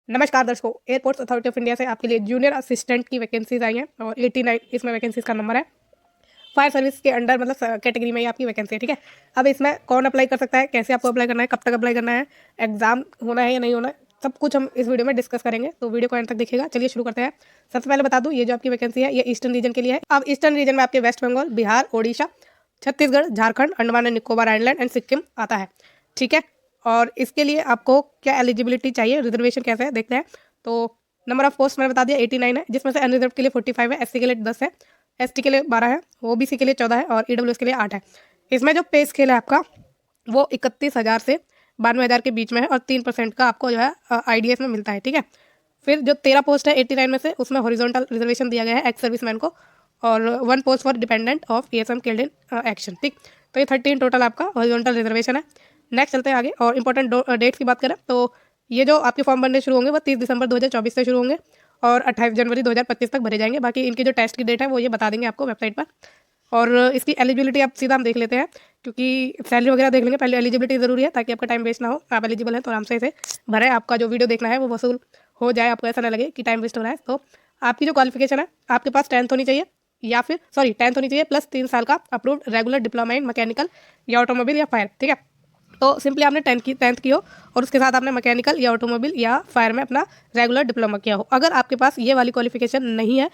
नमस्कार दर्शकों, airports authority of India से आपके लिए जूनियर असिस्टेंट की वैकेंसीज आई हैं और 89 इसमें वैकेंसीज का नंबर है। फायर सर्विस के अंडर मतलब कैटेगरी में ही आपकी वैकेंसी है, ठीक है। अब इसमें कौन अप्लाई कर सकता है, कैसे आपको अप्लाई करना है, कब तक अप्लाई करना है, एग्जाम होना है या नहीं होना है, सब कुछ हम इस वीडियो में डिस्कस करेंगे, तो वीडियो को एंड तक देखिएगा। चलिए शुरू करते हैं। सबसे पहले बता दूं, ये जो आपकी वैकेंसी है ये ईस्टर्न रीजन के लिए है। अब ईस्टर्न रीजन में आपके West Bengal, Bihar, Odisha, Chhattisgarh, Jharkhand, Andaman and Nicobar Island and Sikkim आता है, ठीक है। और इसके लिए आपको क्या एलिजिबिलिटी चाहिए, रिजर्वेशन कैसे है देखते हैं। तो नंबर ऑफ पोस्ट मैंने बता दिया 89 है, जिसमें से अनरिजर्व के लिए 45 है, एससी के लिए 10 है, एसटी के लिए 12 है, ओबीसी के लिए 14 है और ईडब्ल्यूएस के लिए 8 है। इसमें जो पे स्केल है आपका वो 31,000 से 92,000 के बीच में है और 3% का आपको जो है आईडीएस में मिलता है, ठीक है। फिर जो 13 पोस्ट है 89 में से, उसमें हॉरिजॉन्टल रिजर्वेशन दिया गया है एक्स सर्विसमैन को, और 1 post for dependent of ESM killed in action, ठीक। तो ये 13 टोटल आपका हॉरिजॉन्टल रिजर्वेशन है। नेक्स्ट चलते हैं आगे और इंपॉर्टेंट डेट्स की बात करें तो ये जो आपके फॉर्म भरने शुरू होंगे वो 30 दिसंबर 2024 से शुरू होंगे और 28 जनवरी 2025 तक भरे जाएंगे। बाकी इनकी जो टेस्ट की डेट है वो ये बता देंगे आपको वेबसाइट पर। और इसकी एलिजिबिलिटी आप सीधा हम देख लेते हैं, क्योंकि सैलरी वगैरह देख लेंगे, पहले एलिजिबिलिटी ज़रूरी है ताकि आपका टाइम वेस्ट ना हो। आप एलिजिबल हैं तो आराम से इसे भरें, आपका जो वीडियो देखना है वो वसूल हो जाए, आपको ऐसा ना लगे कि टाइम वेस्ट हो रहा है। तो आपकी जो क्वालिफिकेशन है, आपके पास 10th होनी चाहिए, या फिर 10th होनी चाहिए प्लस 3 साल का approved regular diploma in mechanical या ऑटोमोबाइल या फायर, ठीक है। तो सिंपली आपने 10th की हो और उसके साथ आपने मैकेनिकल या ऑटोमोबाइल या फायर में अपना रेगुलर डिप्लोमा किया हो। अगर आपके पास ये वाली क्वालिफिकेशन नहीं है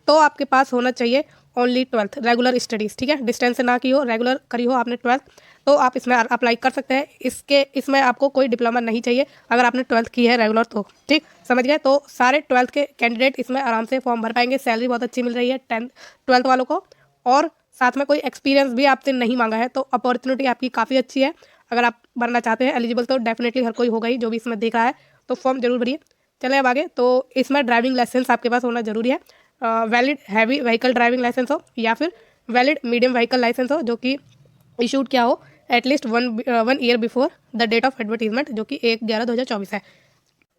तो आपके पास होना चाहिए ओनली 12th रेगुलर स्टडीज़, ठीक है। डिस्टेंस से ना की हो, रेगुलर करी हो आपने 12th, तो आप इसमें अप्लाई कर सकते हैं। इसमें आपको कोई डिप्लोमा नहीं चाहिए अगर आपने 12th की है रेगुलर, तो ठीक समझ गए। तो सारे 12th के कैंडिडेट इसमें आराम से फॉर्म भर पाएंगे। सैलरी बहुत अच्छी मिल रही है 12th वालों को, और साथ में कोई एक्सपीरियंस भी आपसे नहीं मांगा है, तो अपॉर्चुनिटी आपकी काफ़ी अच्छी है। अगर आप भरना चाहते हैं एलिजिबल, तो डेफिनेटली हर कोई होगा ही जो भी इसमें देख रहा है, तो फॉर्म जरूर भरिए। चले अब आगे। तो इसमें ड्राइविंग लाइसेंस आपके पास होना जरूरी है। Valid heavy vehicle driving licence हो या फिर वैलिड मीडियम व्हीकल लाइसेंस हो, जो कि इशूड क्या हो at least one year before the date of advertisement, जो कि 1/11/2024 है।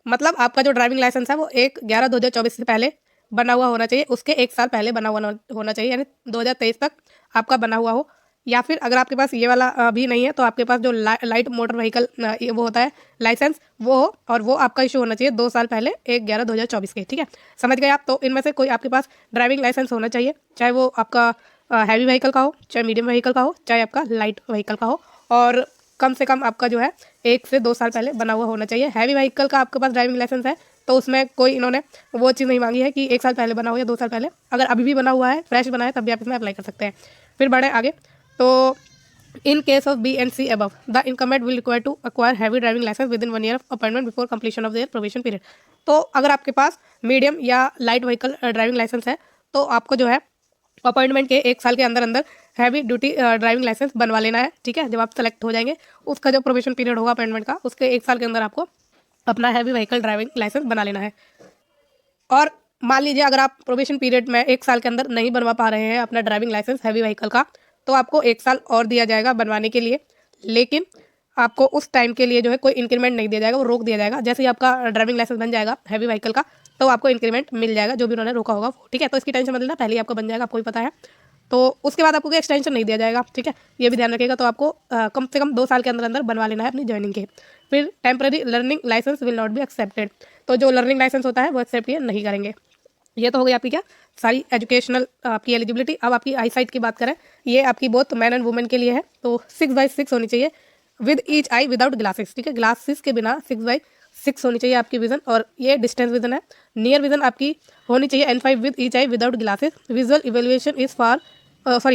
मतलब आपका जो ड्राइविंग लाइसेंस है वो 1/11/2024 से पहले बना हुआ होना चाहिए, उसके 1 साल पहले बना हुआ होना चाहिए, यानी 2023 तक आपका बना हुआ हो। या फिर अगर आपके पास ये वाला भी नहीं है तो आपके पास जो लाइट मोटर व्हीकल वो होता है लाइसेंस, वो हो, और वो आपका इशू होना चाहिए 2 साल पहले 1/11/2024 के, ठीक है। समझ गए आप। तो इनमें से कोई आपके पास ड्राइविंग लाइसेंस होना चाहिए, चाहे वो आपका हैवी व्हीकल का हो, चाहे मीडियम व्हीकल का हो, चाहे आपका लाइट व्हीकल का हो, और कम से कम आपका जो है 1 से 2 साल पहले बना हुआ होना चाहिए। हैवी व्हीकल का आपके पास ड्राइविंग लाइसेंस है तो उसमें कोई इन्होंने वो चीज़ नहीं मांगी है कि 1 साल पहले बना हो या 2 साल पहले। अगर अभी भी बना हुआ है, फ्रेश बना है, तब भी आप इसमें अप्लाई कर सकते हैं। फिर बढ़े आगे। तो in case of B and C above, the incumbent will require to acquire heavy driving licence within 1 year of appointment before completion of their probation period. तो अगर आपके पास मीडियम या लाइट व्हीकल ड्राइविंग लाइसेंस है तो आपको जो है अपॉइंटमेंट के 1 साल के अंदर अंदर हैवी ड्यूटी ड्राइविंग लाइसेंस बनवा लेना है, ठीक है। जब आप सेलेक्ट हो जाएंगे, उसका जो प्रोबेशन पीरियड होगा अपॉइंटमेंट का, उसके 1 साल के अंदर आपको अपना हैवी व्हीकल ड्राइविंग लाइसेंस बना लेना है। और मान लीजिए अगर आप प्रोबेशन पीरियड में 1 साल के अंदर नहीं बनवा पा रहे हैं अपना ड्राइविंग लाइसेंस हैवी व्हीकल का, तो आपको 1 साल और दिया जाएगा बनवाने के लिए, लेकिन आपको उस टाइम के लिए जो है कोई इंक्रीमेंट नहीं दिया जाएगा, वो रोक दिया जाएगा। जैसे ही आपका ड्राइविंग लाइसेंस बन जाएगा हैवी व्हीकल का, तो आपको इंक्रीमेंट मिल जाएगा, जो भी उन्होंने रोका होगा वो, ठीक है। तो इसकी टेंशन मत लेना, पहले ही आपको बन जाएगा, आपको भी पता है। तो उसके बाद आपको कोई एक्सटेंशन नहीं दिया जाएगा, ठीक है, ये भी ध्यान रखिएगा। तो आपको कम से कम 2 साल के अंदर अंदर बनवा लेना है अपनी ज्वाइनिंग के। फिर temporary learning licence will not be accepted, तो जो लर्निंग लाइसेंस होता है वो एक्सेप्ट ये नहीं करेंगे। ये तो हो गई आपकी क्या सारी एजुकेशनल आपकी एलिजिबिलिटी। अब आपकी आई साइट की बात करें, ये आपकी बोथ मैन एंड वुमेन के लिए है। तो 6/6 होनी चाहिए with each I without glasses, ठीक है। ग्लासेस के बिना 6/6 होनी चाहिए आपकी विजन, और ये डिस्टेंस विजन है। नियर विजन आपकी होनी चाहिए N5 with each I without glasses. Visual evaluation is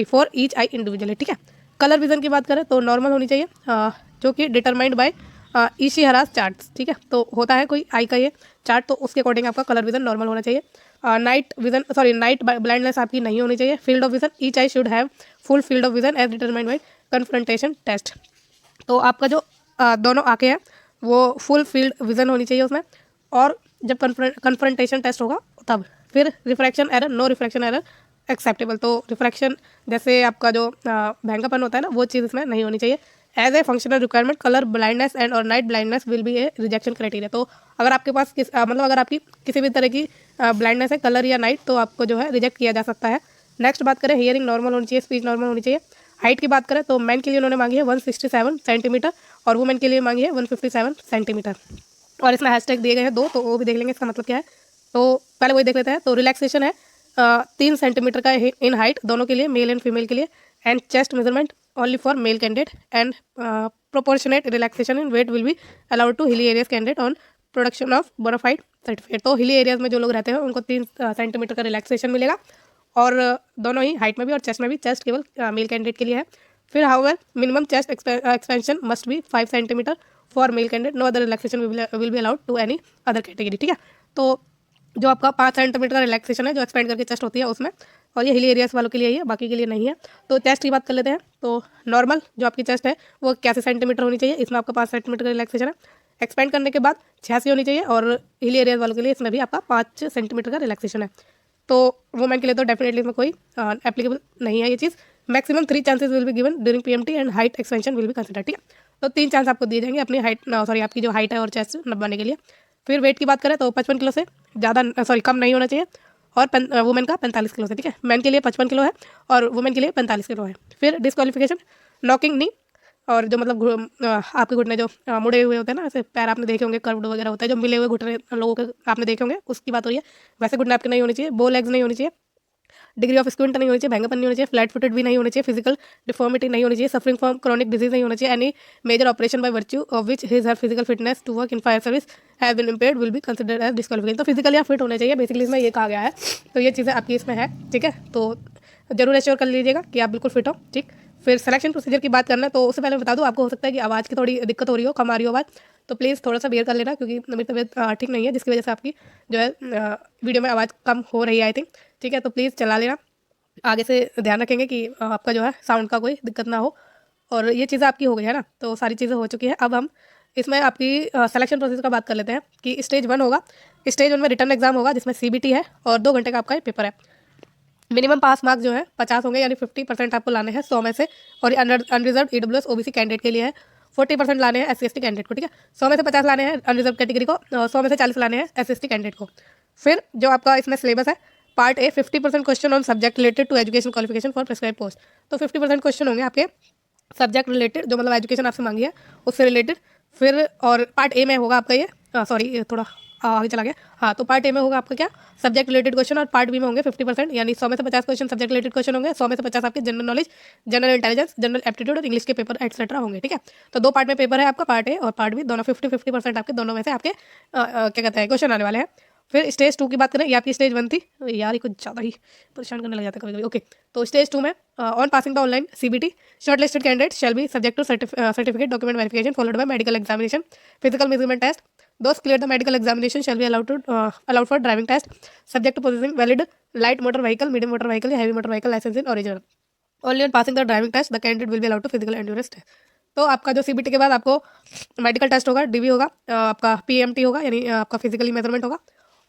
for each I individually, ठीक है। कलर विजन की बात करें तो नॉर्मल होनी चाहिए, जो कि डिटरमाइंड बाय इशिहारास चार्ट्स, ठीक है। तो होता है कोई आई का ये चार्ट, तो उसके अकॉर्डिंग आपका कलर विजन नॉर्मल होना चाहिए। नाइट ब्लाइंडनेस आपकी नहीं होनी चाहिए। Field of vision each eye should have full field of vision as determined by confrontation test. तो आपका जो दोनों आंखें हैं वो फुल फील्ड विजन होनी चाहिए उसमें, और जब कन्फ्रंटेशन टेस्ट होगा तब। फिर refraction error, no refraction error acceptable. तो रिफ्रैक्शन जैसे आपका जो भयंकरपन होता है ना, वो चीज़ इसमें नहीं होनी चाहिए। As a functional requirement colour blindness and और night blindness will be a rejection criteria. तो अगर आपके पास मतलब अगर आपकी किसी भी तरह की ब्लाइंडनेस है, कलर या नाइट, तो आपको जो है रिजेक्ट किया जा सकता है। नेक्स्ट बात करें, हियरिंग नॉर्मल होनी चाहिए, स्पीच नॉर्मल होनी चाहिए। हाइट की बात करें तो मैन के लिए उन्होंने मांगी है 167 सेंटीमीटर और वुमेन के लिए मांगी है 157 सेंटीमीटर। और इसमें हैशटैग दिए गए हैं 2, तो वो भी देख लेंगे इसका मतलब क्या है। तो पहले वही देख लेते हैं। तो रिलैक्सेशन है 3 सेंटीमीटर का इन हाइट दोनों के लिए, मेल एंड फीमेल के लिए, and chest measurement only for male candidate, and proportionate relaxation in weight will be allowed to hilly areas candidate on production of bona fide certificate. तो hilly areas में जो लोग रहते हैं उनको 3 सेंटीमीटर का रिलैक्सेशन मिलेगा, और दोनों ही हाइट में भी और चेस्ट में भी। चेस्ट केवल मेल कैंडिडेट के लिए है। फिर however minimum chest expansion must be 5 centimetre for male candidate, no other relaxation will be allowed to any other category, ठीक है। तो जो आपका 5 सेंटीमीटर का रिलैक्सेशन है जो एक्सपेंड करके चेस्ट होती है उसमें, और ये हिली एरियाज वालों के लिए ही है, बाकी के लिए नहीं है। तो चेस्ट की बात कर लेते हैं। तो नॉर्मल जो आपकी चेस्ट है वो 81 सेंटीमीटर होनी चाहिए, इसमें आपका 5 सेंटीमीटर का रिलैक्सेशन है। एक्सपेंड करने के बाद 86 होनी चाहिए, और हिली एरियाज वालों के लिए इसमें भी आपका 5 सेंटीमीटर का रिलैक्सेशन है। तो वुमेन के लिए तो डेफिनेटली इसमें कोई एप्लीकेबल नहीं है ये चीज़। Maximum 3 chances will be given during PMT and height expansion will be consider, ठीक है। तो 3 चांस आपको दिए जाएंगे अपनी आपकी जो हाइट है और चेस्ट नपाने के लिए। फिर वेट की बात करें तो 55 किलो से ज़्यादा कम नहीं होना चाहिए, और वुमेन का 45 किलो से, ठीक है। मैन के लिए 55 किलो है और वुमेन के लिए 45 किलो है। फिर डिस्क्वालिफिकेशन नॉकिंग नी, और जो मतलब आपके घुटने जो मुड़े हुए होते हैं ना, ऐसे पैर आपने देखे होंगे, कर्व्ड वगैरह होता है, जो मिले हुए घुटने लोगों के आपने देखे होंगे, उसकी बात हो रही है। वैसे घुटने आपके नहीं होने चाहिए, बो लेग्स नहीं होनी चाहिए, डिग्री ऑफ स्क्विंट नहीं होनी चाहिए, भैंगापन नहीं होना चाहिए, फ्लैट फुटेड भी नहीं होनी चाहिए, फिजिकल डिफॉर्मिटी नहीं होनी चाहिए, सफरिंग फ्रॉम क्रॉनिक डिजीज नहीं होना चाहिए, any major operation by virtue of which his her physical fitness to work in fire service have been impaired will be considered as disqualification. तो फिजिकली आप fit होने चाहिए, बेसिकली इसमें ये कहा गया है। तो ये चीज़ें आपकी इसमें है, ठीक है। तो जरूर एश्योर कर लीजिएगा कि आप बिल्कुल फिट हो, ठीक। फिर सिलेक्शन प्रोसीजर की बात करना है, तो उससे पहले बता दूं, आपको हो सकता है कि आवाज़ की थोड़ी दिक्कत हो रही हो, कम आ रही हो आवाज़, तो प्लीज़ थोड़ा सा बेयर कर लेना, क्योंकि मेरी तबीयत ठीक नहीं है, जिसकी वजह से आपकी जो है वीडियो में आवाज़ कम हो रही है, आई थिंक, ठीक है। तो प्लीज़ चला लेना, आगे से ध्यान रखेंगे कि आपका जो है साउंड का कोई दिक्कत ना हो। और ये चीज़ें आपकी हो गई है ना, तो सारी चीज़ें हो चुकी हैं। अब हम इसमें आपकी सिलेक्शन प्रोसेस का बात कर लेते हैं कि स्टेज 1 होगा। स्टेज 1 में रिटर्न एग्जाम होगा, जिसमें सीबीटी है और 2 घंटे का आपका पेपर है। मिनिमम पास मार्क्स जो है 50 होंगे, यानी 50% आपको लाने हैं 100 में से, और अनरिजर्व ईडब्ल्यूएस ओबीसी कैंडिडेट के लिए है 40% लाने हैं SC ST कैंडिडेट को, ठीक है। 100 में से 50 लाने हैं अनरिजर्व कैटेगरी को, 100 में से 40 लाने हैं SC ST कैंडिडेट को। फिर जो आपका इसमें सिलेबस है, part A 50% question on subject related to education qualification for prescribe post. तो 50% क्वेश्चन होंगे आपके सब्जेक्ट रिलेटेड, जो मतलब एजुकेशन आपसे मांगी है उससे रिलेटेड। फिर और पार्ट ए में होगा आपका ये सॉरी थोड़ा आगे चला गया, हाँ। तो पार्ट ए में होगा आपका क्या, सब्जेक्ट रिलेटेड क्वेश्चन, और पार्ट बी में होंगे 50%, यानी 100 में से 50 क्वेश्चन सब्जेक्ट रिलेटेड क्वेश्चन होंगे, 100 में से 50 आपके general knowledge, general intelligence, general aptitude और इंग्लिश के पेपर एक्सेट्रा होंगे, ठीक है। तो 2 पार्ट में पेपर है आपका, पार्ट ए और पार्ट बी, दोनों 50-50% आपके दोनों में से आपके क्या कहते हैं क्वेश्चन आने वाले हैं। फिर स्टेज 2 की बात करें, ये आपकी स्टेज 1 थी यार, ये कुछ ज़्यादा ही परेशान करने लग जाता है कभी कभी, ओके। तो स्टेज 2 में on passing the online CBT shortlisted candidate shall be subject to certificate document verification followed by medical examination, physical measurement test. Those clear the medical examination shall be allowed for driving test, subject to possessing valid light motor vehicle, medium motor vehicle, या heavy motor vehicle license in original. Only on passing the driving test, the candidate will be allowed to physical endurance test. तो आपका जो CBT के बाद आपको medical test होगा, DV होगा, आपका पीएमटी होगा, यानी आपका फिजिकली मेजरमेंट होगा,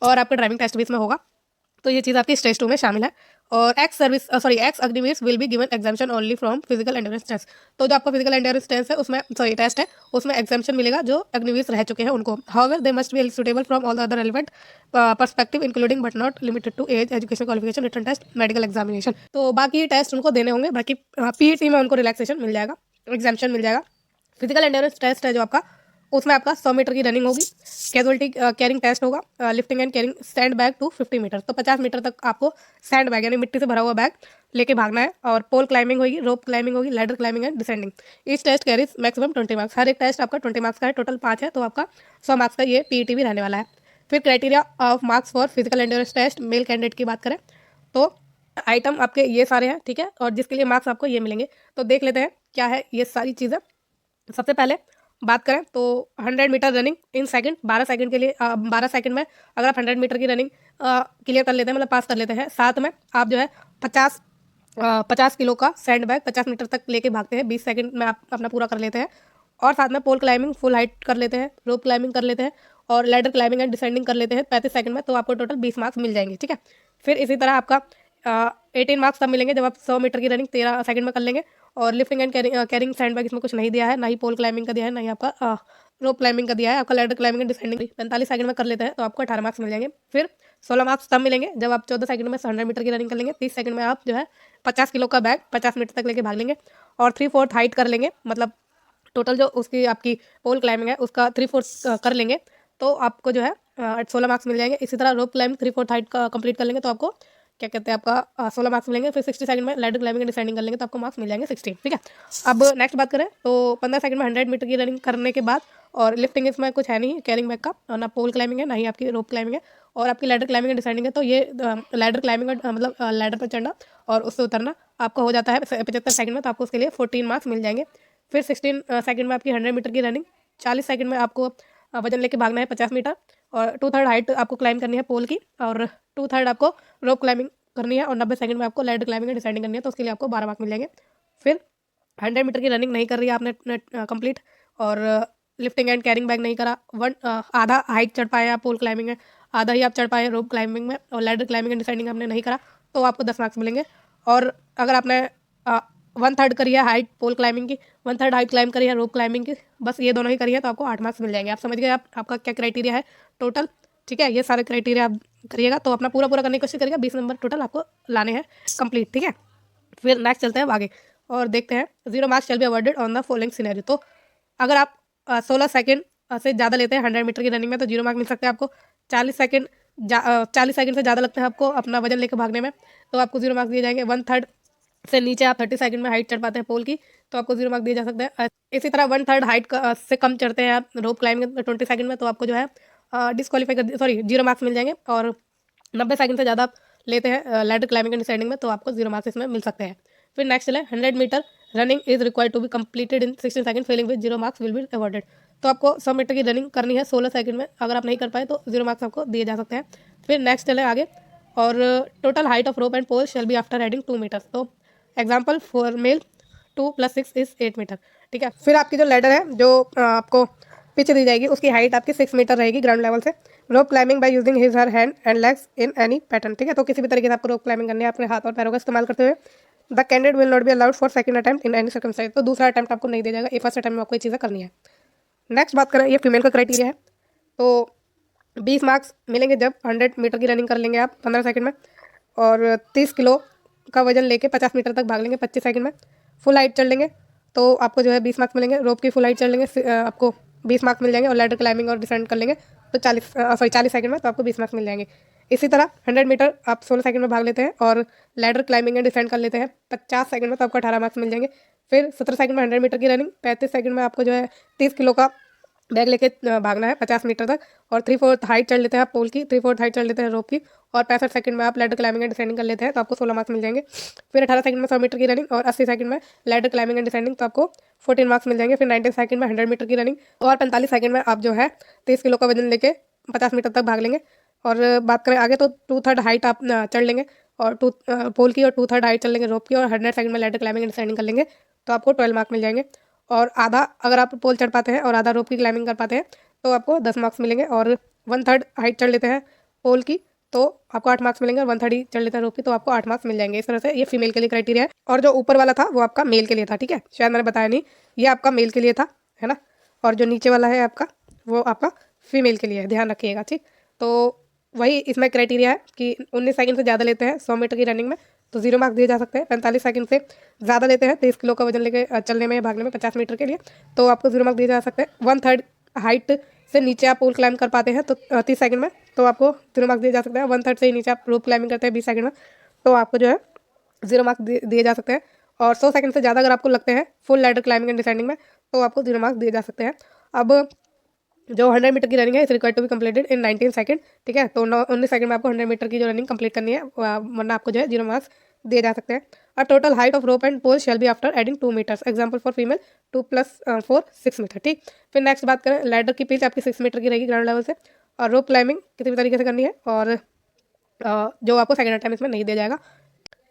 और आपका ड्राइविंग टेस्ट भी इसमें होगा। तो ये चीज़ आपकी स्टेज 2 में शामिल है। और ex Agniveer will be given exemption only from physical endurance test. तो जो आपका फिजिकल एंड्योरेंस टेस्ट है उसमें टेस्ट है, उसमें एग्जामिशन मिलेगा जो अग्निवीर रह चुके हैं उनको। However they must be suitable from all the other relevant perspective including but not limited to age, education qualification, written test, medical examination. तो बाकी टेस्ट उनको देने होंगे, बाकी पीईटी में उनको रिलैक्सेशन मिल जाएगा, एग्जामिशन मिल जाएगा। फिजिकल एंड्योरेंस टेस्ट है जो आपका, उसमें आपका 100 मीटर की रनिंग होगी, कैजुअलिटी कैरिंग टेस्ट होगा, lifting and carrying sand bag to 50 metre. तो 50 मीटर तक आपको सैंड बैग यानी मिट्टी से भरा हुआ बैग लेके भागना है। और पोल क्लाइंबिंग होगी, रोप क्लाइंबिंग होगी, ladder climbing and descending. Each test carries maximum 20 marks. हर एक टेस्ट आपका 20 मार्क्स का है, टोटल 5 है, तो आपका 100 मार्क्स का ये पीईटी भी रहने वाला है। फिर criteria of marks for physical endurance test male candidate की बात करें तो आइटम आपके ये सारे हैं, ठीक है, और जिसके लिए मार्क्स आपको ये मिलेंगे। तो देख लेते हैं क्या है ये सारी चीज़ें। सबसे पहले बात करें तो 100 metre running in second, 12 second के लिए 12 सेकंड में अगर आप 100 मीटर की रनिंग क्लियर कर लेते हैं, मतलब पास कर लेते हैं, साथ में आप जो है 50 किलो का सैंड बैग 50 मीटर तक लेके भागते हैं, 20 सेकंड में आप अपना पूरा कर लेते हैं। और साथ में पोल क्लाइंबिंग फुल हाइट कर लेते हैं, रोप क्लाइंबिंग कर लेते हैं, और लैडर क्लाइंबिंग एंड डिसेंडिंग कर लेते हैं 35 सेकंड में, तो आपको टोटल 20 मार्क्स मिल जाएंगे, ठीक है। फिर इसी तरह आपका 18 मार्क्स तब मिलेंगे जब आप 100 मीटर की रनिंग 13 सेकंड में कर लेंगे। और lifting and carrying sand bag इसमें कुछ नहीं दिया है, ना ही पोल क्लाइंबिंग का दिया है, ना ही आपका रोप क्लाइंबिंग का दिया है। आपका ladder climbing and descending 45 second में कर लेते हैं, तो आपको 18 मार्क्स मिल जाएंगे। फिर 16 मार्क्स तब मिलेंगे जब आप 14 सेकंड में 100 मीटर की रनिंग कर लेंगे, 30 सेकंड में आप जो है 50 किलो का बैग 50 मीटर तक लेके भाग लेंगे, और 3/4 हाइट कर लेंगे, मतलब टोटल जो उसकी आपकी पोल क्लाइंबिंग है उसका 3/4 कर लेंगे, तो आपको जो है 16 मार्क्स मिल जाएंगे। इसी तरह रोप क्लाइंबिंग 3/4 हाइट का कंप्लीट कर लेंगे तो आपको क्या कहते हैं आपका 16 मार्क्स मिलेंगे। फिर 60 सेकंड में लैडर क्लाइंबिंग एंड डिसेंडिंग कर लेंगे तो आपको मार्क्स मिल जाएंगे 16, ठीक है। अब नेक्स्ट बात करें तो 15 सेकंड में 100 मीटर की रनिंग करने के बाद, और लिफ्टिंग इसमें कुछ है नहीं, कैरिंग बैग का, और ना पोल क्लाइंबिंग है, ना ही आपकी रोप क्लाइंबिंग है, और आपकी लैडर क्लाइंबिंग एंड डिसेंडिंग है। तो ये लैडर क्लाइंबिंग मतलब लैडर पर चढ़ना और उससे उतरना आपका हो जाता है 75 सेकंड में, तो आपको उसके लिए 14 मार्क्स मिल जाएंगे। फिर 16 सेकंड में आपकी 100 मीटर की रनिंग, 40 सेकंड में आपको वजन लेके भागना है 50 मीटर, और 2/3 हाइट आपको क्लाइंब करनी है पोल की, और 2/3 आपको रोप क्लाइंबिंग करनी है, और 90 सेकंड में आपको लैडर क्लाइंबिंग एंड डिसेंडिंग करनी है, तो उसके लिए आपको 12 मार्क्स मिल जाएंगे। फिर 100 मीटर की रनिंग नहीं कर रही है आपने कंप्लीट, और लिफ्टिंग एंड कैरिंग बैग नहीं करा, आधा हाइट चढ़ पाए आप पोल क्लाइंबिंग में, आधा ही आप चढ़ पाए रोप क्लाइंबिंग में, और लैडर क्लाइंबिंग एंड डिसेंडिंग आपने नहीं करा, तो आपको 10 मार्क्स मिलेंगे। और अगर आपने 1/3 करी है हाइट पोल क्लाइंबिंग की, 1/3 हाइट क्लाइंब करी है रोप क्लाइंबिंग की, बस ये दोनों ही करी है, तो आपको 8 मार्क्स मिल जाएंगे। आप समझ गए आपका क्या क्राइटेरिया है टोटल, ठीक है। ये सारे क्राइटेरिया आप करिएगा तो अपना पूरा करने की कोशिश करिएगा, 20 नंबर टोटल आपको लाने हैं कंप्लीट, ठीक है। फिर नेक्स्ट चलते हैं आगे और देखते हैं 0 marks shall be awarded on the following scenario. तो अगर आप 16 सेकंड से ज़्यादा लेते हैं 100 मीटर की रनिंग में तो 0 मार्क्स मिल सकते हैं आपको। 40 सेकंड 40 सेकंड से ज़्यादा लगते हैं आपको अपना वजन लेकर भागने में, तो आपको 0 मार्क्स दिए जाएंगे। 1/3 से नीचे आप 30 सेकंड में हाइट चढ़ पाते हैं पोल की, तो आपको 0 मार्क्स दिए जा सकते हैं। इसी तरह 1/3 हाइट से कम चढ़ते हैं आप रोप क्लाइंबिंग 20 सेकंड में, तो आपको जो है डिस्क्वालीफाई कर, सॉरी 0 मार्क्स मिल जाएंगे। और 90 सेकंड से ज़्यादा आप लेते हैं लैडर क्लाइंबिंग एंड डिसेंडिंग में, तो आपको 0 मार्क्स इसमें मिल सकते हैं। फिर नेक्स्ट चले 100 metre running is required to be completed in 16 second, failing with 0 marks will be awarded. तो आपको 100 मीटर की रनिंग करनी है 16 सेकंड में, अगर आप नहीं कर पाए तो 0 मार्क्स आपको दिए जा सकते हैं। फिर नेक्स्ट चले आगे, और total height of rope and pole shall be after adding 2 metres. तो example for male 2 + 6 is 8 metre, ठीक है। फिर आपकी जो लैडर है जो आपको पीछे दी जाएगी उसकी हाइट आपकी 6 मीटर रहेगी ग्राउंड लेवल से। Rope climbing by using his her hand and legs in any pattern, ठीक है। तो किसी भी तरीके से आपको रोप क्लाइंबिंग करनी है अपने हाथ और पैरों का इस्तेमाल करते हुए। The candidate will not be allowed for second attempt in any circumstance. तो दूसरा अटेम्प्ट आपको नहीं दिया जाएगा, ये फर्स्ट अटेम्प्ट में आपको ये चीज़ें करनी है। नेक्स्ट बात करें, ये फीमेल का क्राइटेरिया है। तो 20 मार्क्स मिलेंगे जब 100 मीटर की रनिंग कर लेंगे आप 15 सेकंड में, और 30 किलो का वजन लेके 50 मीटर तक भाग लेंगे 25 सेकंड में, फुल हाइट चढ़ लेंगे तो आपको जो है 20 मार्क्स मिलेंगे। रोप की फुल हाइट चढ़ लेंगे आपको 20 मार्क्स मिल जाएंगे, और लैडर क्लाइंबिंग और डिसेंड कर लेंगे तो 40 सेकंड में, तो आपको 20 मार्क्स मिल जाएंगे। इसी तरह 100 मीटर आप 16 सेकंड में भाग लेते हैं, और लैडर क्लाइंबिंग एंड डिसेंड कर लेते हैं 50 सेकंड में, तो आपको 18 मार्क्स मिल जाएंगे। फिर 17 सेकंड में 100 मीटर की रनिंग, 35 सेकंड में आपको जो है 30 किलो का बैग लेके भागना है 50 मीटर तक, और 3/4 हाइट चढ़ लेते हैं आप पोल की, 3/4 हाइट चढ़ लेते हैं रोप की, और 65 सेकंड में आप लैडर क्लाइंबिंग एंड डिसेंडिंग कर लेते हैं, तो आपको 16 मार्क्स मिल जाएंगे। फिर 18 सेकंड में 100 मीटर की रनिंग, और 80 सेकंड में लैडर क्लाइंबिंग एंड डिसेंडिंग, तो आपको 14 मार्क्स मिल जाएंगे। फिर 19 सेकंड में 100 मीटर की रनिंग, और 45 सेकंड में आप जो है 30 किलो का वजन लेके 50 मीटर तक भाग लेंगे। और बात करें आगे तो 2/3 हाइट आप चढ़ लेंगे, और पोल की, और 2/3 हाइट चढ़ लेंगे रोप की, और 100 सेकंड में लैडर क्लाइंबिंग एंड डिसेंडिंग कर लेंगे, तो आपको 12 मार्क्स मिल जाएंगे। और आधा अगर आप पोल चढ़ पाते हैं और आधा रोप की क्लाइंबिंग कर पाते हैं तो आपको 10 मार्क्स मिलेंगे। और 1/3 हाइट चढ़ लेते हैं पोल की तो आपको 8 मार्क्स मिलेंगे, और 1/3 ही चढ़ लेते हैं रोप की तो आपको 8 मार्क्स मिल जाएंगे। इस तरह से ये फीमेल के लिए क्राइटेरिया है, और जो ऊपर वाला था वो आपका मेल के लिए था, ठीक है। शायद मैंने बताया नहीं, ये आपका मेल के लिए था, है ना, और जो नीचे वाला है आपका वो आपका फीमेल के लिए है, ध्यान रखिएगा, ठीक। तो वही इसमें क्राइटेरिया है कि 19 सेकंड से ज़्यादा लेते हैं 100 मीटर की रनिंग में तो 0 मार्क्स दिए जा सकते हैं। 45 सेकंड से ज़्यादा लेते हैं 30 किलो का वजन लेके चलने में या भागने में 50 मीटर के लिए, तो आपको 0 मार्क्स दिए जा सकते हैं। 1/3 हाइट से नीचे आप पोल क्लाइंब कर पाते हैं तो 30 सेकंड में, तो आपको 0 मार्क्स दिए जा सकते हैं। 1/3 से नीचे आप रोप क्लाइंबिंग करते हैं 20 सेकंड में, तो आपको जो है 0 मार्क्स दिए जा सकते हैं। और 100 सेकंड से ज़्यादा अगर आपको लगते हैं full ladder climbing and descending में, तो आपको 0 मार्क्स दिए जा सकते हैं। अब जो 100 मीटर की रनिंग है is required to be completed in 19 second, ठीक है। तो 19 सेकंड में आपको 100 मीटर की जो रनिंग कंप्लीट करनी है, वरना आपको जो है 0 मार्क्स दिए जा सकते हैं। A total height of rope and pole shall be after adding 2 metres, example for female 2 + 4 6 metre, ठीक। फिर नेक्स्ट बात करें, लैडर की पिच आपकी 6 मीटर की रहेगी ग्राउंड लेवल से, और रोप क्लाइंबिंग किसी भी तरीके से करनी है, और जो आपको सेकंड टाइम इसमें नहीं दिया जाएगा।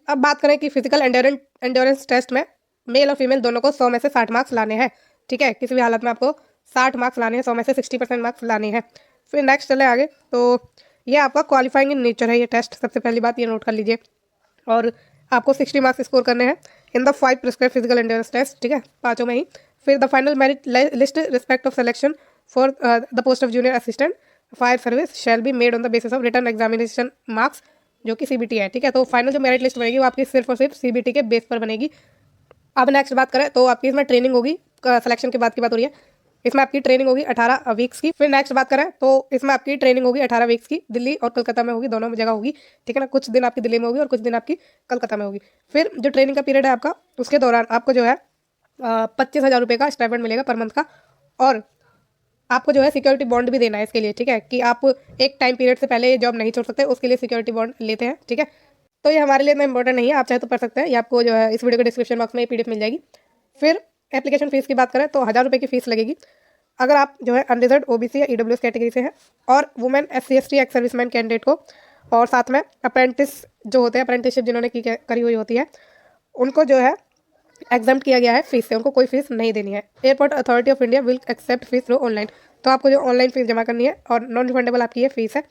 अब बात करें कि फिजिकल एंड्योरेंस टेस्ट में मेल और फीमेल दोनों को 100 में से 60 मार्क्स लाने हैं, ठीक है। किसी भी हालत में आपको 60 मार्क्स लाने हैं, 100 में से 60% मार्क्स लाने हैं। फिर नेक्स्ट चले आगे, तो ये आपका क्वालिफाइंग इन नेचर है ये टेस्ट, सबसे पहली बात ये नोट कर लीजिए। और आपको 60 मार्क्स स्कोर करने हैं in the 5 prescribed physical endurance test, ठीक है, 5 में ही। फिर the final merit list respect of selection for the post of junior assistant fire service shall be made on the basis of written examination marks, जो कि CBT है, ठीक है। तो फाइनल जो मेरिट लिस्ट बनेगी वो आपकी सिर्फ और सिर्फ सीबीटी के बेस पर बनेगी। अब नेक्स्ट बात करें तो आपकी इसमें ट्रेनिंग होगी, सिलेक्शन के बाद की बात हो रही है। इसमें आपकी ट्रेनिंग होगी 18 वीक्स की। फिर नेक्स्ट बात करें तो इसमें आपकी ट्रेनिंग होगी 18 वीक्स की, दिल्ली और कोलकाता में होगी, दोनों जगह होगी, ठीक है ना। कुछ दिन आपकी दिल्ली में होगी और कुछ दिन आपकी कोलकाता में होगी। फिर जो ट्रेनिंग का पीरियड है आपका, उसके दौरान आपको जो है 25,000 रुपये का स्टाइपेंड मिलेगा पर मंथ का। और आपको जो है सिक्योरिटी बॉन्ड भी देना है इसके लिए, ठीक है, कि आप एक टाइम पीरियड से पहले ये जॉब नहीं छोड़ सकते, उसके लिए सिक्योरिटी बॉन्ड लेते हैं, ठीक है। तो ये हमारे लिए इतना इंपॉर्टेंट नहीं है, आप चाहे तो पढ़ सकते हैं, ये आपको जो है इस वीडियो के डिस्क्रिप्शन बॉक्स में PDF मिल जाएगी। फिर एप्लीकेशन फीस की बात करें तो 1,000 रुपये की फीस लगेगी अगर आप जो है अनरिजर्व OBC या EWS कैटेगरी से हैं, और women SC ST ex serviceman candidate को, और साथ में अप्रेंटिस जो होते हैं, अप्रेंटिसशिप जिन्होंने करी हुई होती है, उनको जो है एग्जाम्प्ट किया गया है फीस से, उनको कोई फीस नहीं देनी है। Airport Authority of India will accept fees through online, तो आपको जो ऑनलाइन फीस जमा करनी है और नॉन रिफंडेबल आपकी ये फीस है,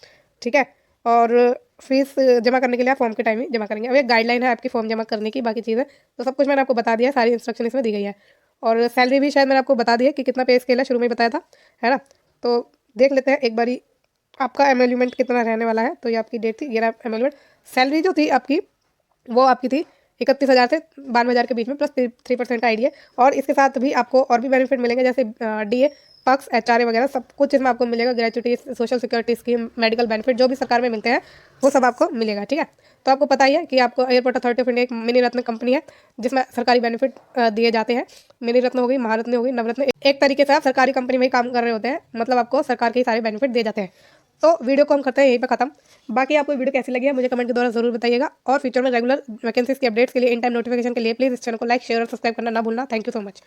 ठीक है। और फीस जमा करने के लिए आप फॉर्म के टाइम ही जमा करेंगे। अब एक गाइडलाइन है आपकी फॉर्म जमा करने की, बाकी चीज़ें तो सब कुछ मैंने आपको बता दिया है, सारी इंस्ट्रक्शन इसमें दी गई है। और सैलरी भी शायद मैंने आपको बता दी है कि कितना पे स्केल है, शुरू में ही बताया था, है ना। तो देख लेते हैं एक बारी आपका एमोल्यूमेंट कितना रहने वाला है। तो ये आपकी डेट थी, ये रहा एमोल्यूमेंट। सैलरी जो थी आपकी, वो आपकी थी 31,000 से 92,000 के बीच में, प्लस 3% का आईडीए। और इसके साथ भी आपको और भी बेनिफिट मिलेंगे, जैसे DA पक्स HRA वगैरह सब कुछ इसमें आपको मिलेगा। Gratuity, social security scheme, medical benefit जो भी सरकार में मिलते हैं वो सब आपको मिलेगा, ठीक है। तो आपको पता ही है कि आपको एयरपोर्ट अथॉरिटी ऑफ इंडिया एक मिनी रत्न कंपनी है जिसमें सरकारी बेनिफिट दिए जाते हैं। मिनी रत्न हो गई, महारत्न हो गई, नवरत्न, एक तरीके से आप सरकारी कंपनी में ही काम कर रहे होते हैं, मतलब आपको सरकार के ही सारे बेनिफिट दिए जाते हैं। तो वीडियो को हम करते हैं यहीं पर खत्म। बाकी आपको वीडियो कैसी लगी है मुझे कमेंट के द्वारा जरूर बताइएगा, और फ्यूचर में रेगुलर वैकेंसीज के अपडेट्स के लिए, इन टाइम नोटिफिकेशन के लिए प्लीज इस चैनल को लाइक, शेयर और सब्सक्राइब करना ना भूलना। Thank you so much.